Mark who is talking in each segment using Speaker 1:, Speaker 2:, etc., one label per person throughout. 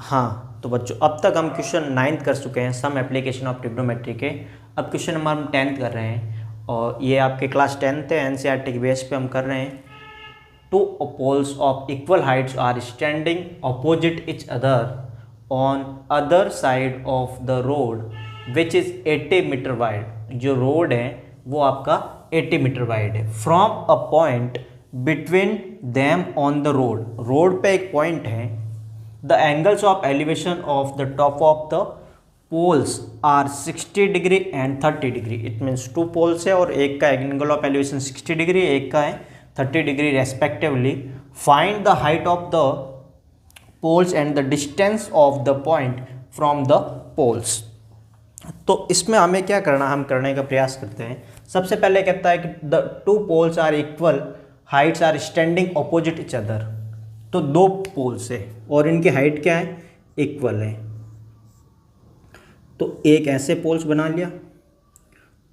Speaker 1: हाँ तो बच्चों अब तक हम क्वेश्चन 9th कर चुके हैं, सम एप्लीकेशन ऑफ ट्रिग्नोमेट्री के। अब क्वेश्चन नंबर हम 10th कर रहे हैं और ये आपके क्लास 10th है, एनसीईआरटी के बेस पे हम कर रहे हैं। Two poles of equal heights are standing opposite each other on other side of the road which is 80 metre wide. जो रोड है वो आपका 80 मीटर वाइड है। From a point between them on the road, road पे एक पॉइंट है। The angles of elevation of the top of the poles are 60 degree and 30 degree. It means 2 poles है और एक का एंगल ऑफ एलिवेशन 60 डिग्री, एक का है 30 degree respectively. Find the height of the poles and the distance of the point from the poles. तो इसमें हमें क्या करना, हम करने का प्रयास करते हैं। सबसे पहले कहता है कि the 2 poles are equal heights are standing opposite each other. तो 2 पोल्स है और इनकी हाइट क्या है, इक्वल है। तो एक ऐसे पोल्स बना लिया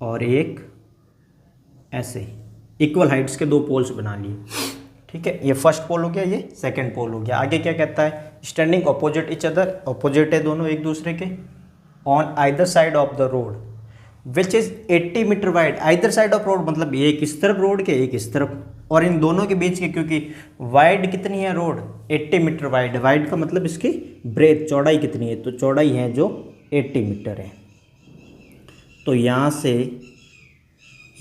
Speaker 1: और एक ऐसे, इक्वल हाइट्स के 2 पोल्स बना लिए। ठीक है, ये फर्स्ट पोल हो गया, ये सेकंड पोल हो गया। आगे क्या कहता है, standing opposite each other, opposite है दोनों एक दूसरे के। On either side of the road which is 80 metre wide. Either side of road मतलब एक इस तरफ रोड के, एक इस तरफ, और इन दोनों के बीच के, क्योंकि वाइड कितनी है रोड, 80 मीटर वाइड। वाइड का मतलब इसकी ब्रेथ, चौड़ाई कितनी है, तो चौड़ाई है जो 80 मीटर है। तो यहाँ से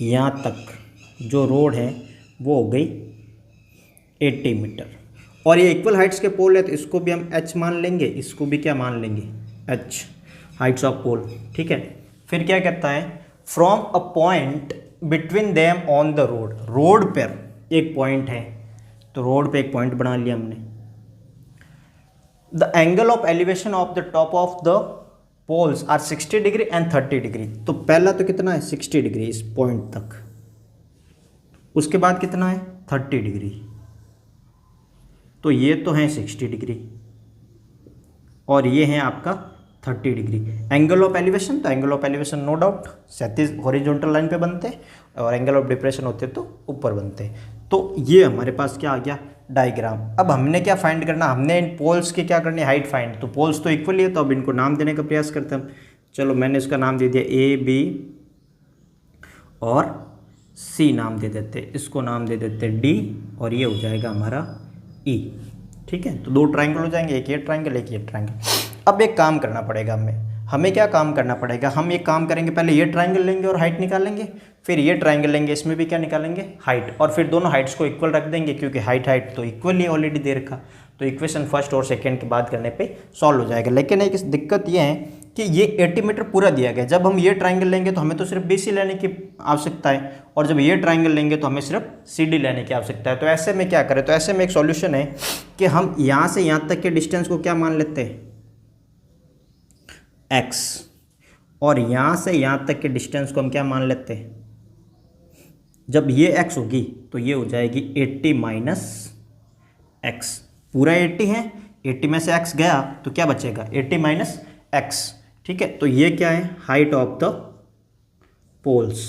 Speaker 1: यहाँ तक जो रोड है वो हो गई 80 मीटर। और ये इक्वल हाइट्स के पोल है तो इसको भी हम h मान लेंगे, इसको भी क्या मान लेंगे, h, हाइट्स ऑफ पोल। ठीक है, फिर क्या कहता है, from a point between them on the road. Road पर एक पॉइंट है, तो रोड पे एक पॉइंट बना लिया हमने। The angle of elevation of the top of the poles are 60 degree and 30 degree. तो पहला तो कितना है, 60 डिग्री इस पॉइंट तक, उसके बाद कितना है 30 डिग्री। तो ये तो है 60 डिग्री और ये है आपका 30 डिग्री। एंगल ऑफ एलिवेशन, तो angle of elevation no doubt 37 horizontal line पे बनते हैं और एंगल ऑफ डिप्रेशन होते तो ऊपर बनते हैं। तो ये हमारे पास क्या आ गया, डायग्राम। अब हमने क्या फाइंड करना, हमने इन पोल्स के क्या करनी, हाइट फाइंड। तो पोल्स तो इक्वल ही है, तो अब इनको नाम देने का प्रयास करते हैं हम। चलो मैंने इसका नाम दे दिया ए, बी और सी नाम दे देते, इसको नाम दे देते डी और ये हो जाएगा हमारा ई। ठीक है, तो 2 ट्राइंगल हो जाएंगे, एक ये ट्राइंगल, एक ये ट्राइंगल। अब एक काम करना पड़ेगा हमें क्या काम करना पड़ेगा, हम एक काम करेंगे, पहले ये ट्राइंगल लेंगे और हाइट निकालेंगे, फिर ये ट्राइंगल लेंगे, इसमें भी क्या निकालेंगे, हाइट, और फिर दोनों हाइट्स को इक्वल रख देंगे, क्योंकि हाइट तो इक्वल ही ऑलरेडी दे रखा। तो इक्वेशन फर्स्ट और सेकंड की बात करने पे सॉल्व हो जाएगा। लेकिन एक दिक्कत ये है कि ये 80 मीटर पूरा दिया गया। जब हम ये ट्राइंगल लेंगे तो हमें तो सिर्फ BC लेने की आवश्यकता है, और जब ये ट्राइंगल लेंगे तो हमें सिर्फ CD लेने की आवश्यकता है। तो ऐसे में क्या करें, तो ऐसे में एक सॉल्यूशन है कि हम यहाँ से यहाँ तक के डिस्टेंस को क्या मान लेते हैं, x, और यहाँ से यहाँ तक के डिस्टेंस को हम क्या मान लेते हैं, जब ये x होगी तो ये हो जाएगी 80 माइनस x। पूरा 80 है, 80 में से x गया तो क्या बचेगा, 80 माइनस x। ठीक है, तो ये क्या है, height of the poles,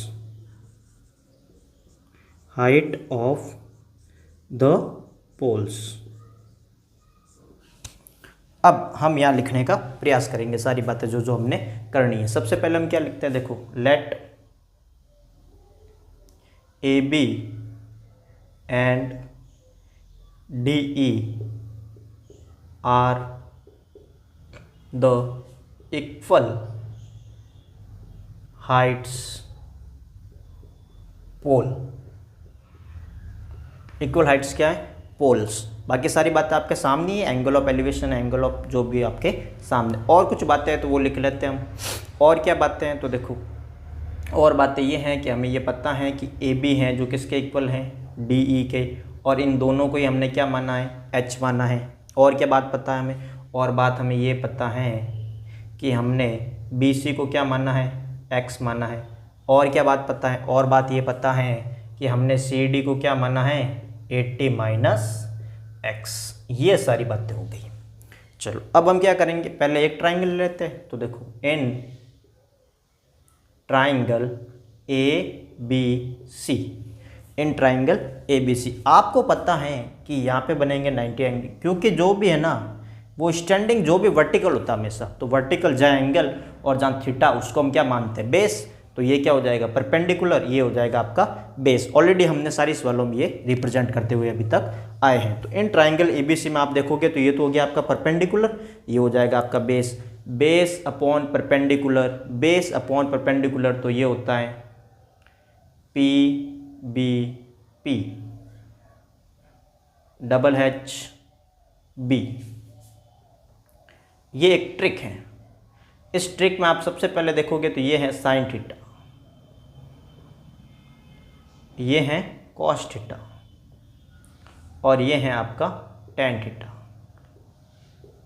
Speaker 1: height of the poles. अब हम यहाँ लिखने का प्रयास करेंगे सारी बातें जो जो हमने करनी है। सबसे पहले हम क्या लिखते हैं, देखो, let AB and DE are the equal heights pole. Equal heights क्या है, पोल्स। बाकी सारी बातें आपके सामने ही, angle of elevation, angle of जो भी आपके सामने। और कुछ बातें हैं तो वो लिख लेते हैं हम। और क्या बातें हैं, तो देखो, और बातें ये हैं कि हमें ये पता है कि AB हैं जो किसके इक्वल हैं, DE के, और इन दोनों को ही हमने क्या माना है, H माना है। और क्या बात पता है हमें, और बात हमें ये पता है कि हमने BC को क्या माना है, X माना है। और क्या बात पता है, और बात ये पता है कि हमने CD को क्या माना है, 80 माइनस x। ये सारी बातें हो गई। चलो अब हम क्या करेंगे, पहले एक ट्राइंगल लेते हैं। तो देखो, in triangle ABC, in triangle ABC आपको पता है कि यहाँ पे बनेंगे 90 एंगल, क्योंकि जो भी है ना वो स्टैंडिंग जो भी वर्टिकल होता है हमेशा, तो वर्टिकल जहाँ एंगल और जहाँ थीटा उसको हम क्या मानते हैं, बेस। तो ये क्या हो जाएगा, परपेंडिकुलर, ये हो जाएगा आपका बेस। ऑलरेडी हमने सारी सवालों में ये रिप्रेजेंट करते हुए अभी तक आए हैं। तो इन ट्राइंगल एबीसी में आप देखोगे तो ये तो हो गया आपका परपेंडिकुलर, ये हो जाएगा आपका base. Base upon perpendicular, base upon perpendicular, तो ये होता है P B P double H B. ये एक ट्रिक है। इस ट्रिक में आप सबसे पहले देखोगे तो ये है साइन थीटा, ये है कॉस थीटा, और ये है आपका टेन थीटा।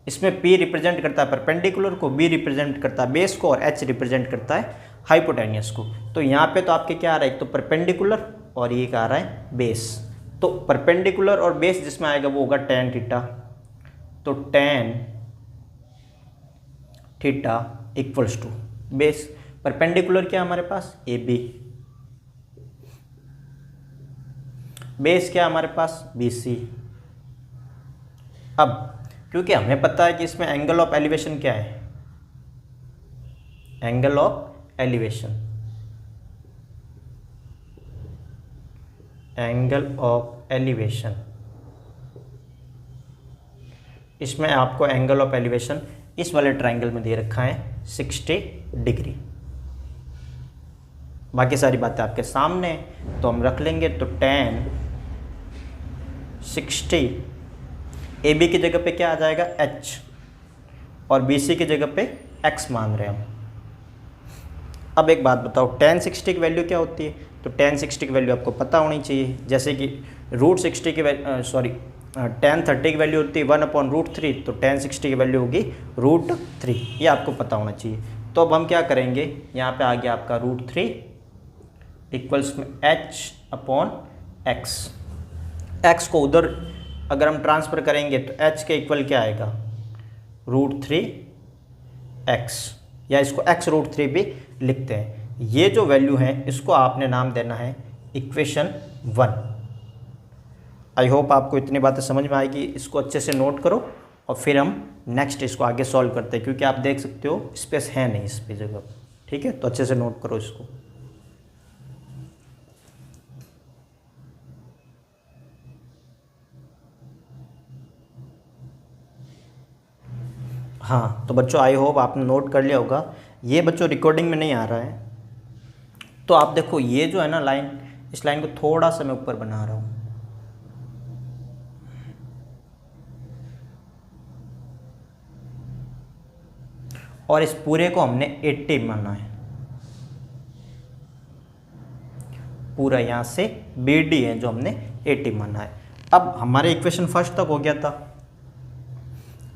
Speaker 1: इसमें P रिप्रेजेंट करता है परपेंडिकुलर को, B रिप्रेजेंट करता है बेस को, और H रिप्रेजेंट करता है हाइपोटेन्यूस को। तो यहाँ पे तो आपके क्या आ रहा है, एक तो परपेंडिकुलर और ये क्या आ रहा है, बेस। तो परपेंडिकुलर और बेस जिसमें आएगा वो होगा टेन थीटा। तो tan theta equals to base, perpendicular क्या हमारे पास, ए बी, बेस क्या हमारे पास, बी सी। अब क्योंकि हमें पता है कि इसमें एंगल ऑफ एलिवेशन क्या है, angle of elevation, angle of elevation, इसमें आपको एंगल ऑफ एलिवेशन इस वाले ट्रायंगल में दे रखा है 60 डिग्री। बाकी सारी बातें आपके सामने, तो हम रख लेंगे। तो tan 60, ए बी की जगह पे क्या आ जाएगा, h, और बी सी की जगह पे x मान रहे हैं हम। अब एक बात बताओ, tan 60 की वैल्यू क्या होती है, तो tan 60 की वैल्यू आपको पता होनी चाहिए। जैसे कि √60 की tan 30 की वैल्यू होती है 1/√3, तो tan 60 की वैल्यू होगी √3, ये आपको पता होना चाहिए। तो अब हम क्या करेंगे, यहाँ पे आ गया आपका √3 इक्वल्स में h/x। x को उधर अगर हम ट्रांसफ़र करेंगे तो h के इक्वल क्या आएगा, √3x, या इसको x√3 भी लिखते हैं। ये जो वैल्यू है इसको आपने नाम देना है इक्वेशन 1। आई होप आपको इतनी बातें समझ में आएगी। इसको अच्छे से नोट करो और फिर हम नेक्स्ट इसको आगे सॉल्व करते हैं, क्योंकि आप देख सकते हो स्पेस है नहीं इस पे जगह, ठीक है। तो अच्छे से नोट करो इसको। हाँ, तो बच्चों आई होप आपने नोट कर लिया होगा। ये बच्चों रिकॉर्डिंग में नहीं आ रहा है, तो आप देखो ये जो है ना लाइन, इस लाइन को थोड़ा सा मैं ऊपर बना रहा हूँ, और इस पूरे को हमने 80 माना है। पूरा यहाँ से BD है जो हमने 80 माना है। अब हमारे इक्वेशन फर्स्ट तक हो गया था।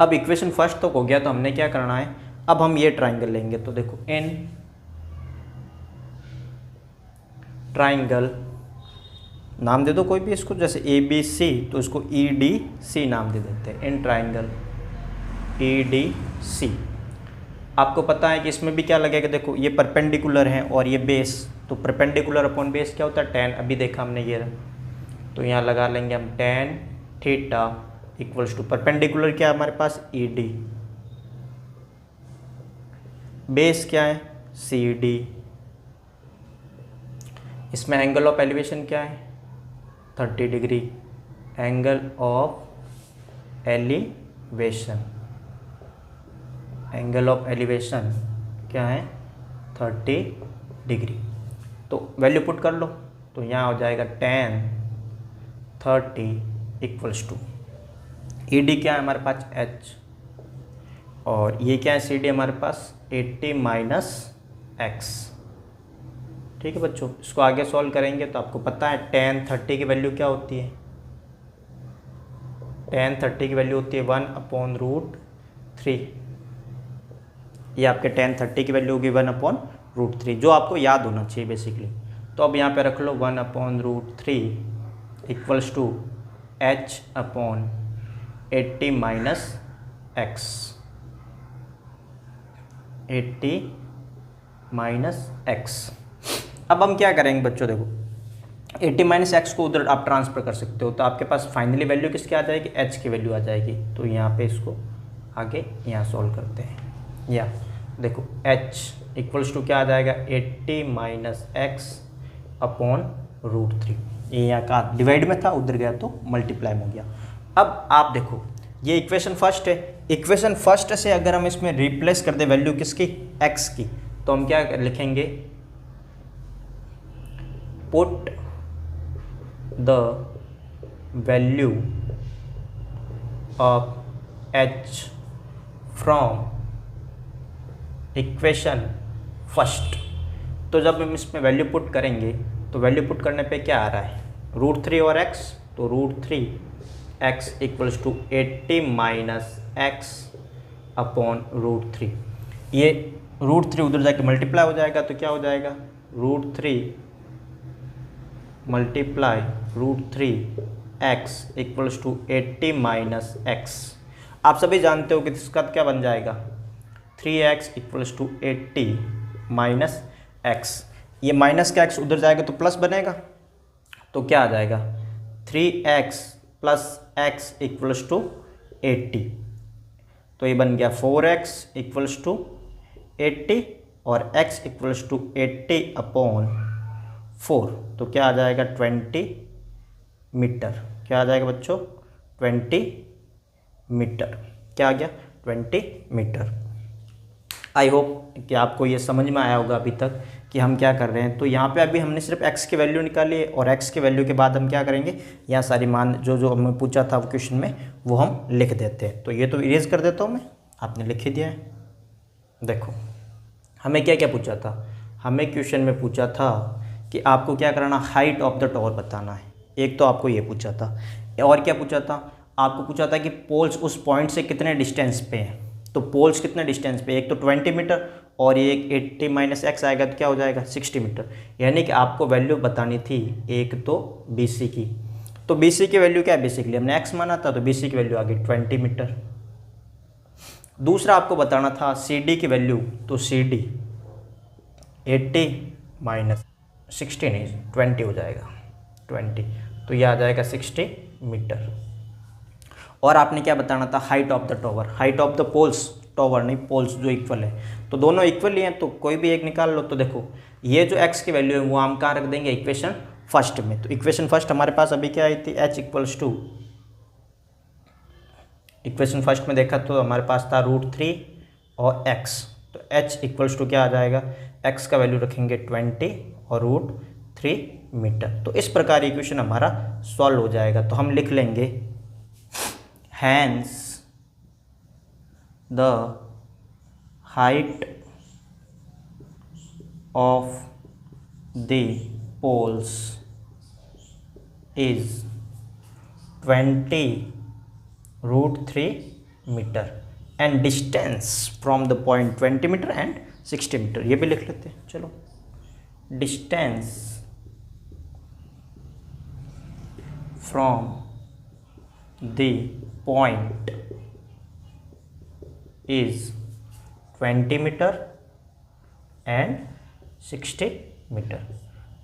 Speaker 1: अब इक्वेशन फर्स्ट तक हो गया तो हमने क्या करना है, अब हम ये ट्राइंगल लेंगे। तो देखो इन ट्राइंगल, नाम दे दो कोई भी इसको, जैसे ABC तो इसको EDC नाम दे देते हैं। इन ट्राइंगल EDC, आपको पता है कि इसमें भी क्या लगेगा, देखो ये परपेंडिकुलर है और ये बेस, तो परपेंडिकुलर अपॉन बेस क्या होता है, tan। अभी देखा हमने ये, तो यहाँ लगा लेंगे हम tan theta equals to perpendicular क्या है हमारे पास, ED, बेस क्या है, CD, इसमें एंगल ऑफ एलिवेशन क्या है, 30 degree, angle of elevation, angle of elevation क्या है, 30 डिग्री। तो वैल्यू पुट कर लो, तो यहाँ हो जाएगा tan 30 इक्वल्स टू ED क्या है हमारे पास, H, और ये क्या है CD हमारे पास 80 - x। ठीक है बच्चों, इसको आगे सॉल्व करेंगे तो आपको पता है tan 30 की वैल्यू क्या होती है, tan 30 की वैल्यू होती है 1/√3। ये आपके tan 30 की वैल्यू होगी 1/√3, जो आपको याद होना चाहिए बेसिकली। तो अब यहाँ पे रख लो 1/√3 equals to H/80 - x, 80 - x। अब हम क्या करेंगे बच्चों, देखो 80 - x को उधर आप ट्रांसफ़र कर सकते हो, तो आपके पास फाइनली वैल्यू किसकी आ जाएगी, h की वैल्यू आ जाएगी। तो यहाँ पे इसको आगे यहाँ सॉल्व करते हैं। या देखो h इक्वल्स टू क्या आ जाएगा 80 माइनस एक्स अपॉन √3। ये यहाँ का डिवाइड में था, उधर गया तो मल्टीप्लाई हो गया। अब आप देखो ये इक्वेशन फर्स्ट है, इक्वेशन फर्स्ट से अगर हम इसमें रिप्लेस कर दे वैल्यू किसकी x की, तो हम क्या लिखेंगे put the value of h from equation first. तो जब हम इसमें वैल्यू पुट करेंगे तो वैल्यू पुट करने पे क्या आ रहा है √3 और x, तो √3x equals to 80 minus x upon √3। ये √3 उधर जाके मल्टीप्लाई हो जाएगा तो क्या हो जाएगा √3 multiply √3x equals to 80 minus x. आप सभी जानते हो कि इसका क्या बन जाएगा 3x equals to 80 minus x. ये माइनस का x उधर जाएगा तो प्लस बनेगा, तो क्या आ जाएगा 3x plus x equals to 80। तो ये बन गया 4x इक्वल्स टू 80 और x इक्वल्स टू 80 अपॉन 4। तो क्या आ जाएगा 20 मीटर। क्या आ जाएगा बच्चों 20 मीटर। क्या आ गया 20 मीटर। आई होप कि आपको ये समझ में आया होगा अभी तक कि हम क्या कर रहे हैं। तो यहाँ पे अभी हमने सिर्फ x की वैल्यू निकाली है और x की वैल्यू के बाद हम क्या करेंगे यहाँ सारी मान जो हमें पूछा था क्वेश्चन में वो हम लिख देते हैं। तो ये तो इरेज कर देता हूँ मैं, आपने लिख ही दिया है। देखो हमें क्या क्या पूछा था, हमें क्वेश्चन में पूछा था कि आपको क्या कराना हाइट ऑफ द टावर बताना है। एक तो आपको ये पूछा था, और क्या पूछा था आपको पूछा था कि पोल्स उस पॉइंट से कितने डिस्टेंस पे हैं। तो पोल्स कितने डिस्टेंस पे, एक तो 20 मीटर और ये एक 80 माइनस एक्स आएगा तो क्या हो जाएगा 60 मीटर। यानी कि आपको वैल्यू बतानी थी एक तो BC की। तो BC की वैल्यू क्या है, बेसिकली हमने x माना था तो BC की वैल्यू आ गई 20 मीटर। दूसरा आपको बताना था CD की वैल्यू, तो CD 80 माइनस 60 नहीं 20 हो जाएगा 20, तो ये आ जाएगा 60 मीटर। और आपने क्या बताना था height of the tower, height of the poles, tower नहीं पोल्स जो इक्वल है। तो दोनों इक्वल ही हैं तो कोई भी एक निकाल लो। तो देखो ये जो x की वैल्यू है वो हम कहाँ रख देंगे इक्वेशन फर्स्ट में। तो इक्वेशन फर्स्ट हमारे पास अभी क्या आई थी h equals to, equation first में देखा तो हमारे पास था √3 और x। तो h इक्वल्स टू क्या आ जाएगा x का वैल्यू रखेंगे 20 और √3 मीटर। तो इस प्रकार इक्वेशन हमारा सॉल्व हो जाएगा। तो हम लिख लेंगे hence the height of the poles is 20 √3 meter and distance from the point 20 meter and 60 meter। ये भी लिख लेते हैं। चलो distance from the point is 20 metre and 60 metre.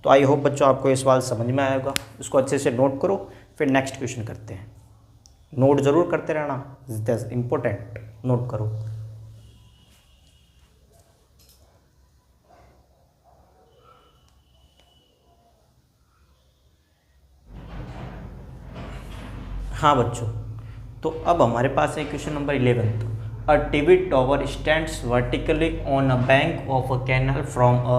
Speaker 1: तो आई होप बच्चों आपको ये सवाल समझ में आया होगा। इसको अच्छे से नोट करो, फिर नेक्स्ट क्वेश्चन करते हैं। नोट ज़रूर करते रहना, दिस इज इम्पोर्टेंट, नोट करो। हाँ बच्चों, तो अब हमारे पास है question number 11। A TV tower stands vertically on a bank of a canal from a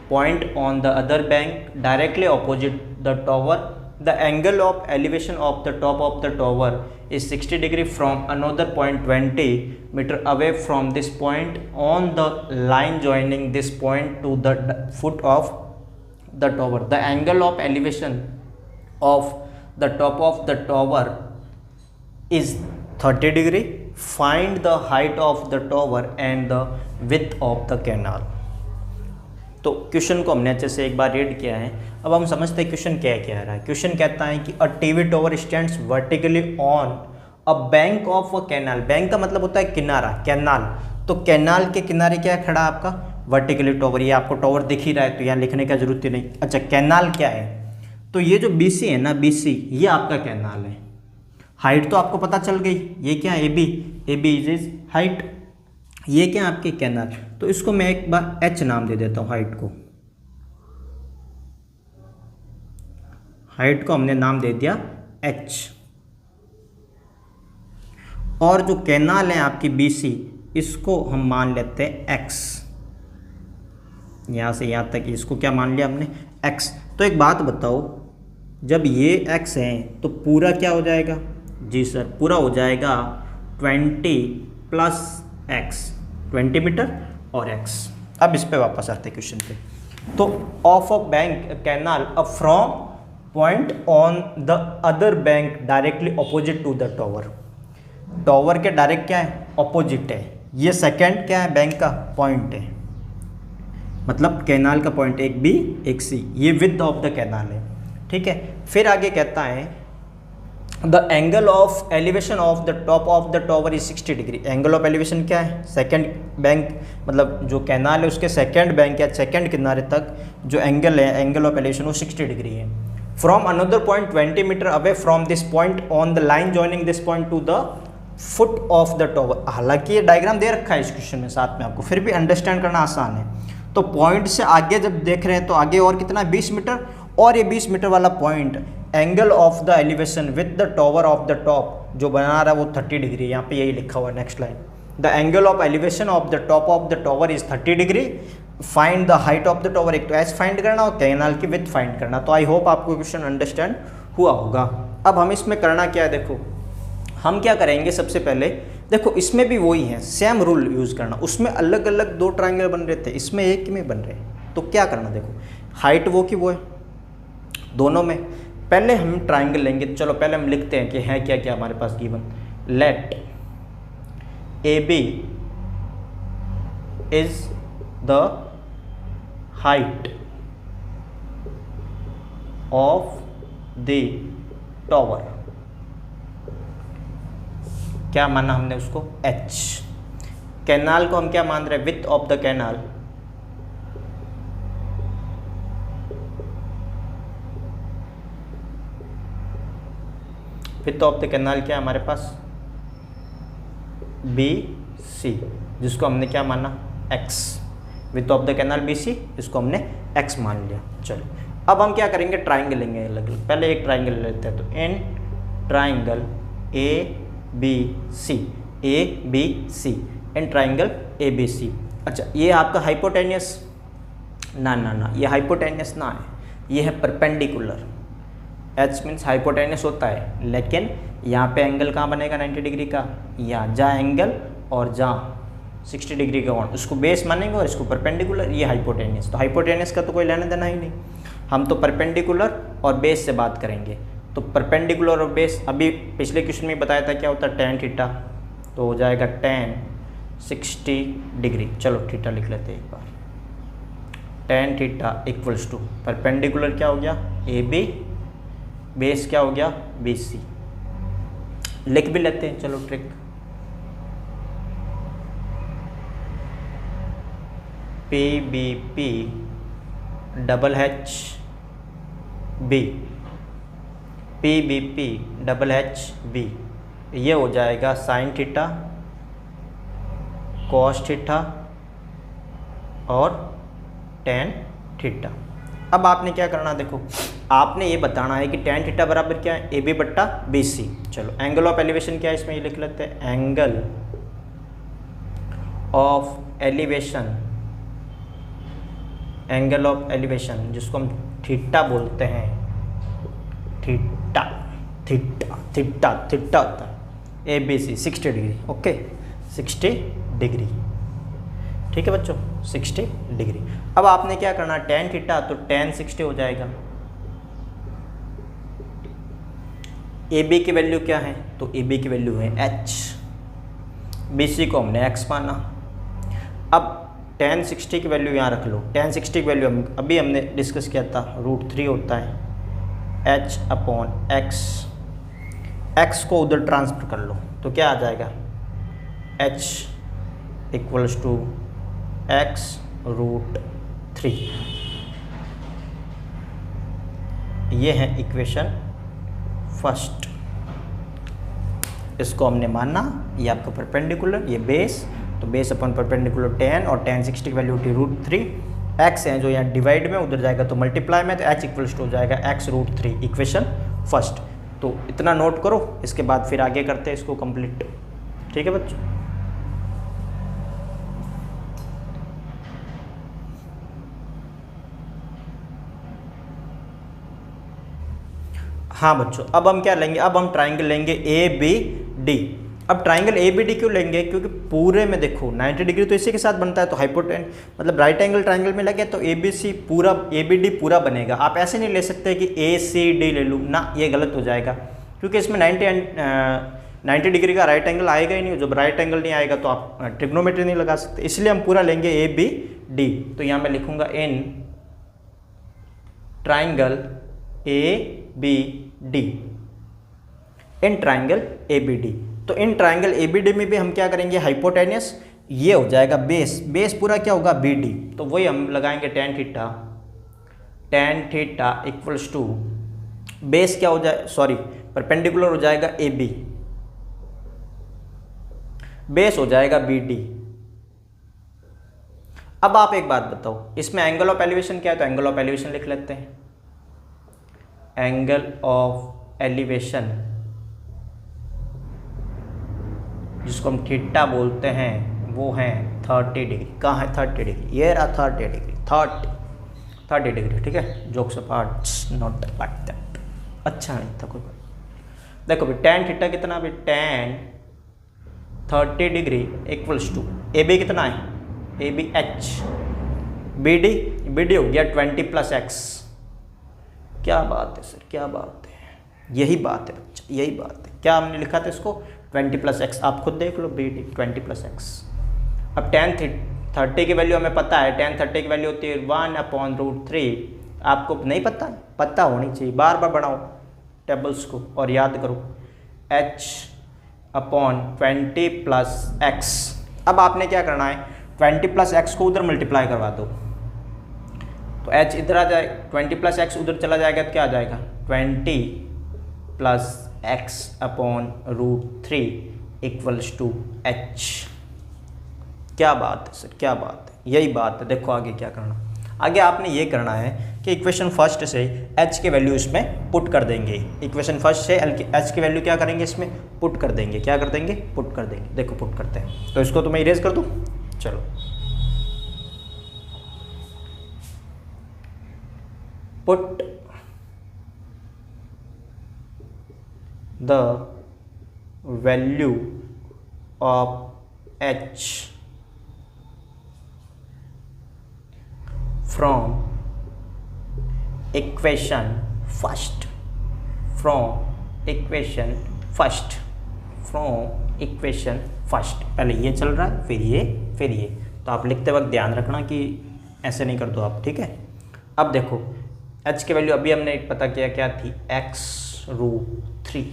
Speaker 1: point on the other bank directly opposite the tower. The angle of elevation of the top of the tower is 60 degree from another point 20 meter away from this point on the line joining this point to the foot of the tower. The angle of elevation of the top of the tower is 30 degree. Find the height of the tower and the width of the canal. तो question को हमने अच्छे से एक बार read किया है। अब हम समझते हैं क्वेश्चन क्या कह रहा है। क्वेश्चन कहता है कि a TV tower stands vertically on a bank of a canal. Bank का मतलब होता है किनारा, कैनाल। तो कैनाल के किनारे क्या खड़ा आपका वर्टिकली टावर। ये आपको टावर दिख ही रहा है तो यहाँ लिखने का जरूरत ही नहीं। अच्छा कैनाल क्या है, तो ये जो BC है ना, BC ये आपका कैनाल है। हाइट तो आपको पता चल गई, ये क्या है, ए बी इज हाइट, ये क्या है आपकी कैनाल। तो इसको मैं एक बार एच नाम दे देता हूँ, हाइट को हमने नाम दे दिया एच। और जो कैनाल है आपकी बी सी, इसको हम मान लेते हैं एक्स, यहाँ से यहाँ तक इसको क्या मान लिया हमने, एक्स। तो एक बात बताओ, जब ये एक्स है तो पूरा क्या हो जाएगा, जी सर पूरा हो जाएगा 20 प्लस एक्स, 20 मीटर और एक्स। अब इस पे वापस आते हैं क्वेश्चन पे। तो of a bank canal a from point on the other bank directly opposite to the tower. Tower के डायरेक्ट क्या है, अपोजिट है। ये सेकंड क्या है, बैंक का पॉइंट है, मतलब कैनाल का पॉइंट एक बी एक सी, ये विड्थ ऑफ द कैनाल है, ठीक है। फिर आगे कहता है the angle of elevation of the top of the tower is 60 degree. Angle of elevation क्या है, सेकंड बैंक, मतलब जो कैनाल है उसके सेकंड बैंक या सेकंड किनारे तक जो एंगल है, एंगल ऑफ एलिवेशन वो 60 डिग्री है। From another point 20 metre away from this point on the line joining this point to the foot of the tower. हालांकि ये डायग्राम दे रखा है इस क्वेश्चन में साथ में, आपको फिर भी अंडरस्टैंड करना आसान है। तो पॉइंट से आगे जब देख रहे हैं तो आगे और कितना है, 20 मीटर, और ये 20 मीटर वाला point angle of the elevation with the tower of the top जो बना रहा है वो 30 डिग्री, यहाँ पे यही लिखा हुआ है next line, the angle of elevation of the top of the tower is 30 degree, find the height of the tower. एक तो एच फाइंड करना और कैनाल की विड्थ फाइंड करना। तो आई होप आपको क्वेश्चन अंडरस्टैंड हुआ होगा। अब हम इसमें करना क्या है, देखो हम क्या करेंगे, सबसे पहले देखो इसमें भी वही है, सेम रूल यूज़ करना। उसमें अलग अलग दो ट्रायंगल बन रहे थे, इसमें एक में बन रहे हैं। तो क्या करना, देखो हाइट वो की वो है दोनों में। पहले हम ट्रायंगल लेंगे, चलो पहले हम लिखते हैं कि है क्या क्या हमारे पास given. Let A B is the height of the tower, क्या माना हमने उसको, एच। कैनाल को हम क्या मान रहे हैं, width of the canal, width of the canal क्या है हमारे पास, बी सी, जिसको हमने क्या माना, x. Width of the canal B C, इसको हमने एक्स मान लिया। चलो अब हम क्या करेंगे, ट्राइंगल लेंगे अलग अलग। पहले एक ट्राइंगल लेते हैं, तो in triangle A B C, A B C, in triangle A B C. अच्छा ये आपका हाइपोटेनियस, ना ना ना, ये हाइपोटेनियस ना है, ये है परपेंडिकुलर। एच मीन्स हाइपोटेनियस होता है, लेकिन यहाँ पे एंगल कहाँ बनेगा 90 डिग्री का, यहाँ जहाँ एंगल और जहाँ 60 डिग्री का कोण, उसको बेस मानेंगे और इसको परपेंडिकुलर, ये हाइपोटेनियस। तो हाइपोटेनियस का तो कोई लेना देना ही नहीं, हम तो परपेंडिकुलर और बेस से बात करेंगे। तो परपेंडिकुलर और बेस, अभी पिछले क्वेश्चन में बताया था क्या होता है, tan थीटा, तो हो जाएगा tan 60 डिग्री। चलो थीटा लिख लेते हैं एक बार, tan theta equals to perpendicular क्या हो गया, ए बी, बेस क्या हो गया, बी सी। लिख भी लेते हैं, चलो trick, P B P double H B, P B P double H B, ये हो जाएगा साइन थीटा, कॉस थीटा और टेन थीटा। अब आपने क्या करना, देखो आपने ये बताना है कि टेन थीटा बराबर क्या है, ए बी बट्टा बी सी। चलो एंगल ऑफ एलिवेशन क्या है, इसमें ये लिख लेते हैं, angle of elevation, angle of elevation जिसको हम थीटा बोलते हैं, थीटा थीटा थीटा थीटा होता है, A B C 60 degree, okay 60 degree, ठीक है बच्चों 60 डिग्री। अब आपने क्या करना, tan थीटा तो tan 60 हो जाएगा। ए बी की वैल्यू क्या है, तो ए बी की वैल्यू है h, बी सी को हमने x माना। अब tan 60 की वैल्यू यहाँ रख लो, tan 60 की वैल्यू अभी हमने डिस्कस किया था, √3 होता है h अपॉन x, x को उधर ट्रांसफर कर लो तो क्या आ जाएगा, h इक्वल्स टू x √3। ये है इक्वेशन फर्स्ट। इसको हमने माना ये आपका परपेंडिकुलर, ये बेस, तो बेस अपन परपेंडिकुलर 10 और 10 60 की वैल्यू होती है √3। एक्स है जो यहाँ डिवाइड में, उधर जाएगा तो मल्टीप्लाई में, तो एच इक्वल्स टू हो जाएगा x√3, इक्वेशन फर्स्ट। तो इतना नोट करो, इसके बाद फिर आगे करते हैं इसको कंप्लीट। ठीक है बच्चों। हाँ बच्चों, अब हम क्या लेंगे, अब हम ट्राइंगल लेंगे ABD। अब ट्राइंगल ABD क्यों लेंगे, क्योंकि पूरे में देखो 90 डिग्री तो इसी के साथ बनता है, तो हाइपोटेन मतलब राइट एंगल ट्राइंगल में लगे तो ABC पूरा, ABD पूरा बनेगा। आप ऐसे नहीं ले सकते कि ACD ले लूँ ना, ये गलत हो जाएगा, क्योंकि इसमें 90 डिग्री का राइट एंगल आएगा ही नहीं। जब राइट एंगल नहीं आएगा तो आप ट्रिग्नोमेट्री नहीं लगा सकते, इसलिए हम पूरा लेंगे ABD। तो यहाँ मैं लिखूंगा in triangle ABD, in triangle ABD। तो इन ट्राइंगल ABD में भी हम क्या करेंगे, हाइपोटेनियस ये हो जाएगा बेस, बेस पूरा क्या होगा BD, तो वही हम लगाएंगे tan theta equals to base क्या हो जाए, सॉरी परपेंडिकुलर हो जाएगा AB, बेस हो जाएगा BD। अब आप एक बात बताओ, इसमें एंगल ऑफ एलिवेशन क्या है, तो एंगल ऑफ एलिवेशन लिख लेते हैं। एंगल ऑफ एलिवेशन जिसको हम थीटा बोलते हैं वो है 30 डिग्री। कहाँ है 30 डिग्री, ये रहा 30 डिग्री, 30 डिग्री। ठीक है, jokes apart, not like that, अच्छा नहीं था कोई बात। देखो भाई tan थीटा कितना भाई, tan 30 degree equals to AB कितना है, AB H, BD हो गया 20 + x। क्या बात है सर, क्या बात है, यही बात है बच्चा, यही बात है। क्या हमने लिखा था इसको 20 + x, आप खुद देख लो BD 20 + x। अब tan 30 की वैल्यू हमें पता है, tan 30 की वैल्यू होती है 1/√3। आपको नहीं पता, पता होनी चाहिए, बार बार बढ़ाओ टेबल्स को और याद करो, h/20 + x। अब आपने क्या करना है, 20 + x को उधर मल्टीप्लाई करवा दो, तो h इधर आ जाए, 20 + x उधर चला जाएगा तो क्या आ जाएगा 20 + x/√3 इक्वल्स टू h। क्या बात है सर, क्या बात है, यही बात है। देखो आगे क्या करना, आगे आपने ये करना है कि इक्वेशन फर्स्ट से h के वैल्यू इसमें पुट कर देंगे। इक्वेशन फर्स्ट से h की वैल्यू क्या करेंगे, इसमें पुट कर देंगे। क्या कर देंगे, पुट कर देंगे। देखो पुट करते हैं, तो इसको तो मैं इरेज कर दूँ, चलो put the value of h from equation first, पहले ये चल रहा है फिर ये, तो आप लिखते वक्त ध्यान रखना कि ऐसे नहीं कर दो आप। ठीक है, अब देखो h की वैल्यू अभी हमने पता किया क्या थी, x√3।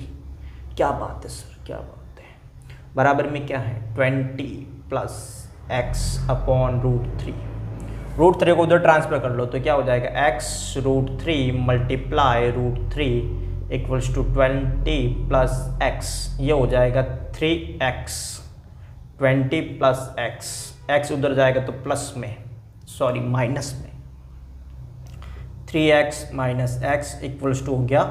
Speaker 1: क्या बात है सर, क्या बात है, बराबर में क्या है 20 + x/√3। √3 को उधर ट्रांसफर कर लो तो क्या हो जाएगा, x√3 × √3 इक्वल्स टू 20 + x, ये हो जाएगा 3x। 20 + x उधर जाएगा तो प्लस में, सॉरी माइनस में, 3x - x इक्वल्स टू हो गया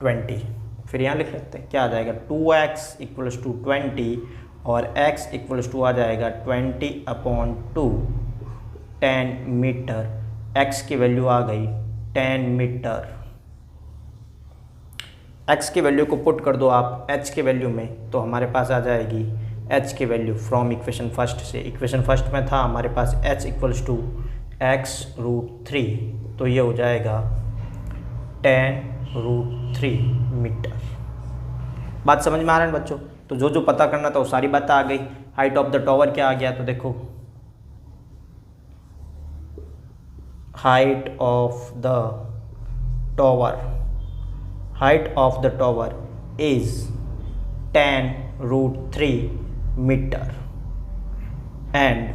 Speaker 1: 20। फिर यहाँ लिख लेते हैं, क्या आ जाएगा 2x इक्वल्स टू 20 और x इक्वल्स टू आ जाएगा 20/2 10 मीटर। x की वैल्यू आ गई 10 मीटर। x की वैल्यू को पुट कर दो आप h के वैल्यू में, तो हमारे पास आ जाएगी h की वैल्यू फ्रॉम इक्वेशन फर्स्ट से। इक्वेशन फर्स्ट में था हमारे पास h इक्वल्स टू x√3, तो ये हो जाएगा 10√3 मीटर। बात समझ में आ रहा है बच्चों? तो जो पता करना था वो सारी बात आ गई। हाइट ऑफ द टॉवर क्या आ गया, तो देखो height of the tower is 10√3 metre. And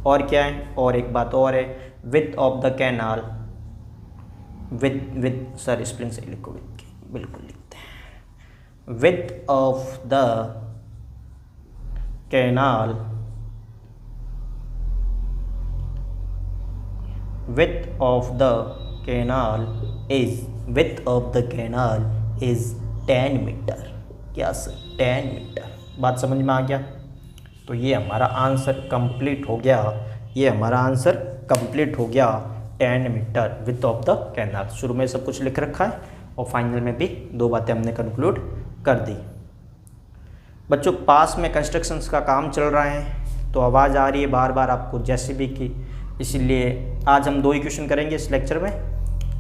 Speaker 1: और क्या है, और एक बात और है, width of the canal, width sir स्प्रिंग से लिखो, विद बिल्कुल लिखते हैं, width of the canal is 10 metre. क्या सर 10 मीटर? बात समझ में आ गया? तो ये हमारा आंसर कंप्लीट हो गया, 10 metre width of the canal. शुरू में सब कुछ लिख रखा है और फाइनल में भी 2 बातें हमने कंक्लूड कर दी। बच्चों पास में कंस्ट्रक्शंस का काम चल रहा है तो आवाज़ आ रही है बार बार आपको जेसीबी की, इसीलिए आज हम 2 ही क्वेश्चन करेंगे इस लेक्चर में।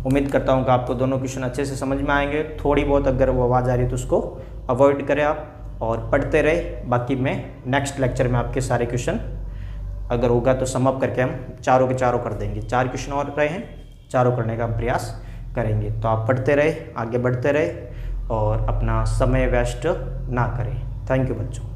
Speaker 1: उम्मीद करता हूँ कि आपको दोनों क्वेश्चन अच्छे से समझ में आएंगे। थोड़ी बहुत अगर वो आवाज़ आ रही है तो उसको अवॉइड करें आप और पढ़ते रहे। बाकी मैं नेक्स्ट लेक्चर में आपके सारे क्वेश्चन अगर होगा तो सम अप करके हम चारों के चारों कर देंगे। 4 क्वेश्चन और रहे हैं, चारों करने का हम प्रयास करेंगे। तो आप पढ़ते रहे, आगे बढ़ते रहे और अपना समय वेस्ट ना करें। थैंक यू बच्चों।